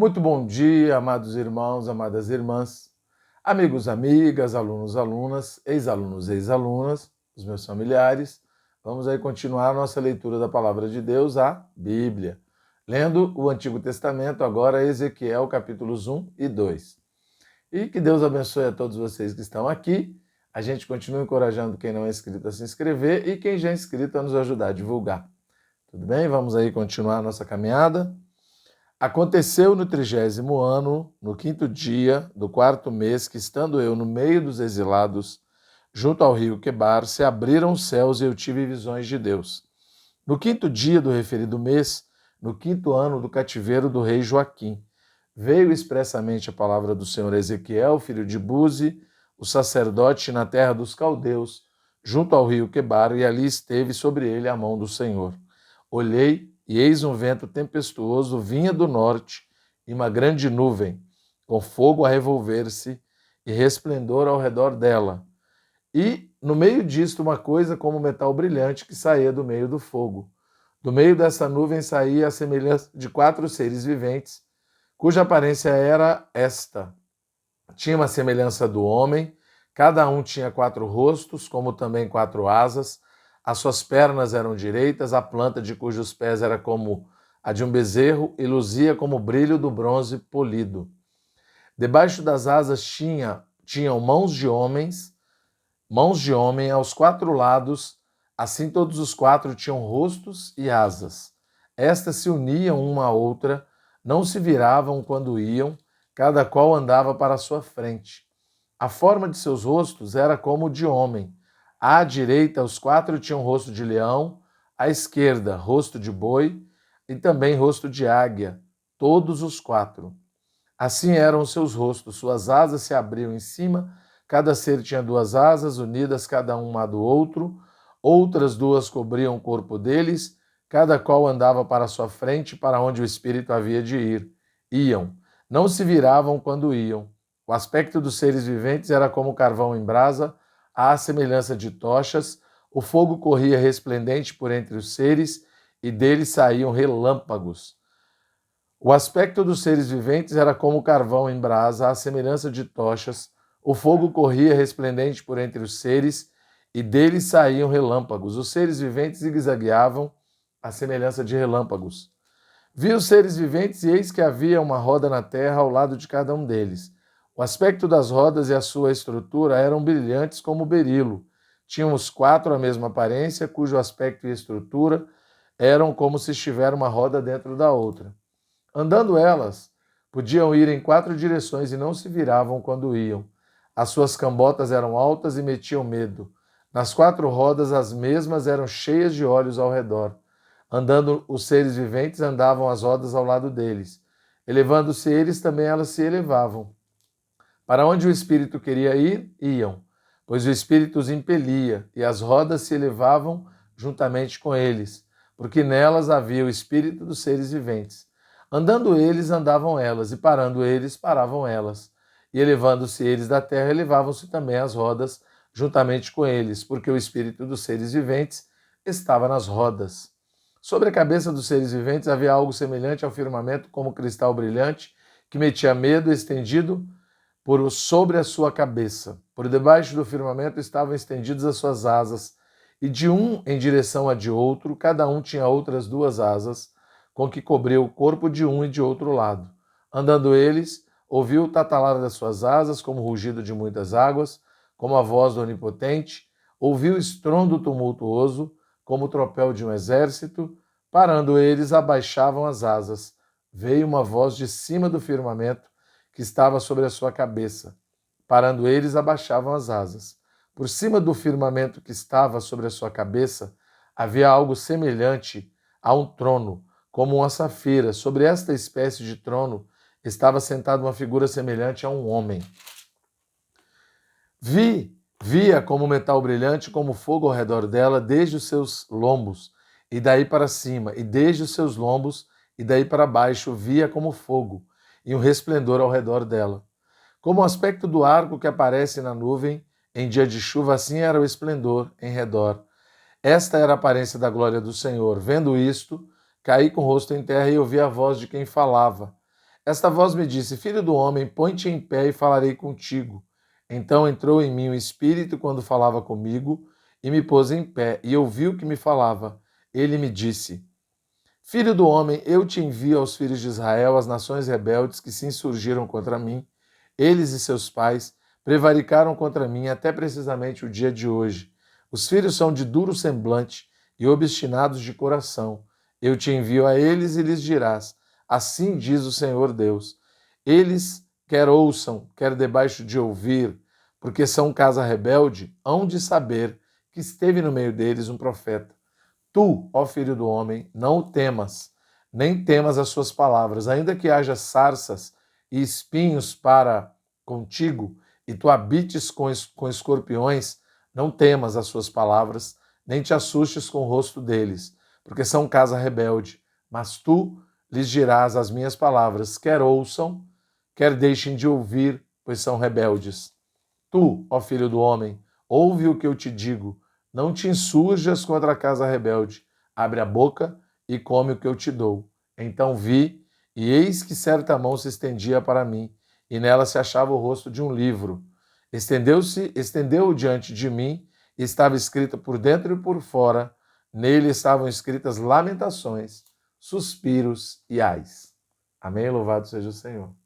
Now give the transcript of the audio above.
Muito bom dia, amados irmãos, amadas irmãs, amigos, amigas, alunos, alunas, ex-alunos, ex-alunas, os meus familiares. Vamos aí continuar a nossa leitura da Palavra de Deus, a Bíblia. Lendo o Antigo Testamento, agora Ezequiel, capítulos 1 e 2. E que Deus abençoe a todos vocês que estão aqui. A gente continua encorajando quem não é inscrito a se inscrever e quem já é inscrito a nos ajudar a divulgar. Tudo bem? Vamos aí continuar a nossa caminhada. Aconteceu no 30º ano, no 5º dia do 4º mês, que estando eu no meio dos exilados, junto ao rio Quebar, se abriram os céus e eu tive visões de Deus. No 5º dia do referido mês, no 5º ano do cativeiro do rei Joaquim, veio expressamente a palavra do Senhor Ezequiel, filho de Buzi, o sacerdote na terra dos caldeus, junto ao rio Quebar, e ali esteve sobre ele a mão do Senhor. Olhei, e eis um vento tempestuoso vinha do norte, e uma grande nuvem, com fogo a revolver-se e resplendor ao redor dela. E no meio disto uma coisa como metal brilhante que saía do meio do fogo. Do meio dessa nuvem saía a semelhança de 4 seres viventes, cuja aparência era esta. Tinha uma semelhança do homem, cada um tinha 4 rostos, como também 4 asas. As suas pernas eram direitas, a planta de cujos pés era como a de um bezerro e luzia como o brilho do bronze polido. Debaixo das asas tinham mãos de homem aos 4 lados, assim todos os 4 tinham rostos e asas. Estas se uniam uma à outra, não se viravam quando iam, cada qual andava para a sua frente. A forma de seus rostos era como de homem. À direita, os 4 tinham rosto de leão, à esquerda, rosto de boi e também rosto de águia, todos os 4. Assim eram os seus rostos, suas asas se abriam em cima, cada ser tinha 2 asas, unidas cada uma do outro, outras 2 cobriam o corpo deles, cada qual andava para a sua frente, para onde o Espírito havia de ir. Iam, não se viravam quando iam. O aspecto dos seres viventes era como carvão em brasa, à semelhança de tochas, o fogo corria resplendente por entre os seres, e deles saíam relâmpagos. O aspecto dos seres viventes era como carvão em brasa, à semelhança de tochas, o fogo corria resplendente por entre os seres, e deles saíam relâmpagos. Os seres viventes zigue-zagueavam, à semelhança de relâmpagos. Vi os seres viventes, e eis que havia uma roda na terra ao lado de cada um deles. O aspecto das rodas e a sua estrutura eram brilhantes como berilo. Tinham os 4 a mesma aparência, cujo aspecto e estrutura eram como se estivesse uma roda dentro da outra. Andando elas, podiam ir em 4 direções e não se viravam quando iam. As suas cambotas eram altas e metiam medo. Nas 4 rodas, as mesmas eram cheias de olhos ao redor. Andando os seres viventes, andavam as rodas ao lado deles. Elevando-se eles, também elas se elevavam. Para onde o Espírito queria ir, iam, pois o Espírito os impelia, e as rodas se elevavam juntamente com eles, porque nelas havia o Espírito dos seres viventes. Andando eles, andavam elas, e parando eles, paravam elas. E elevando-se eles da terra, elevavam-se também as rodas juntamente com eles, porque o Espírito dos seres viventes estava nas rodas. Sobre a cabeça dos seres viventes havia algo semelhante ao firmamento, como cristal brilhante, que metia medo, estendido por sobre a sua cabeça. Por debaixo do firmamento estavam estendidas as suas asas, e de um em direção a de outro, cada um tinha outras 2 asas, com que cobria o corpo de um e de outro lado. Andando eles, ouviu o tatalar das suas asas, como o rugido de muitas águas, como a voz do Onipotente, ouviu o estrondo tumultuoso, como o tropel de um exército. Parando eles, abaixavam as asas. Veio uma voz de cima do firmamento, que estava sobre a sua cabeça. Parando eles, abaixavam as asas. Por cima do firmamento que estava sobre a sua cabeça, havia algo semelhante a um trono, como uma safira. Sobre esta espécie de trono estava sentada uma figura semelhante a um homem. Via como metal brilhante, como fogo ao redor dela, desde os seus lombos, e daí para cima, e desde os seus lombos, e daí para baixo, via como fogo, e um resplendor ao redor dela. Como o aspecto do arco que aparece na nuvem em dia de chuva, assim era o esplendor em redor. Esta era a aparência da glória do Senhor. Vendo isto, caí com o rosto em terra e ouvi a voz de quem falava. Esta voz me disse: Filho do homem, põe-te em pé e falarei contigo. Então entrou em mim o Espírito quando falava comigo e me pôs em pé, e ouvi o que me falava. Ele me disse: Filho do homem, eu te envio aos filhos de Israel, às nações rebeldes que se insurgiram contra mim. Eles e seus pais prevaricaram contra mim até precisamente o dia de hoje. Os filhos são de duro semblante e obstinados de coração. Eu te envio a eles e lhes dirás: assim diz o Senhor Deus. Eles, quer ouçam, quer debaixo de ouvir, porque são casa rebelde, hão de saber que esteve no meio deles um profeta. Tu, ó filho do homem, não o temas, nem temas as suas palavras, ainda que haja sarças e espinhos para contigo, e tu habites com escorpiões, não temas as suas palavras, nem te assustes com o rosto deles, porque são casa rebelde. Mas tu lhes dirás as minhas palavras, quer ouçam, quer deixem de ouvir, pois são rebeldes. Tu, ó filho do homem, ouve o que eu te digo, não te insurjas contra a casa rebelde. Abre a boca e come o que eu te dou. Então vi, e eis que certa mão se estendia para mim, e nela se achava o rosto de um livro. Estendeu-o diante de mim, e estava escrita por dentro e por fora. Nele estavam escritas lamentações, suspiros e ais. Amém? Louvado seja o Senhor.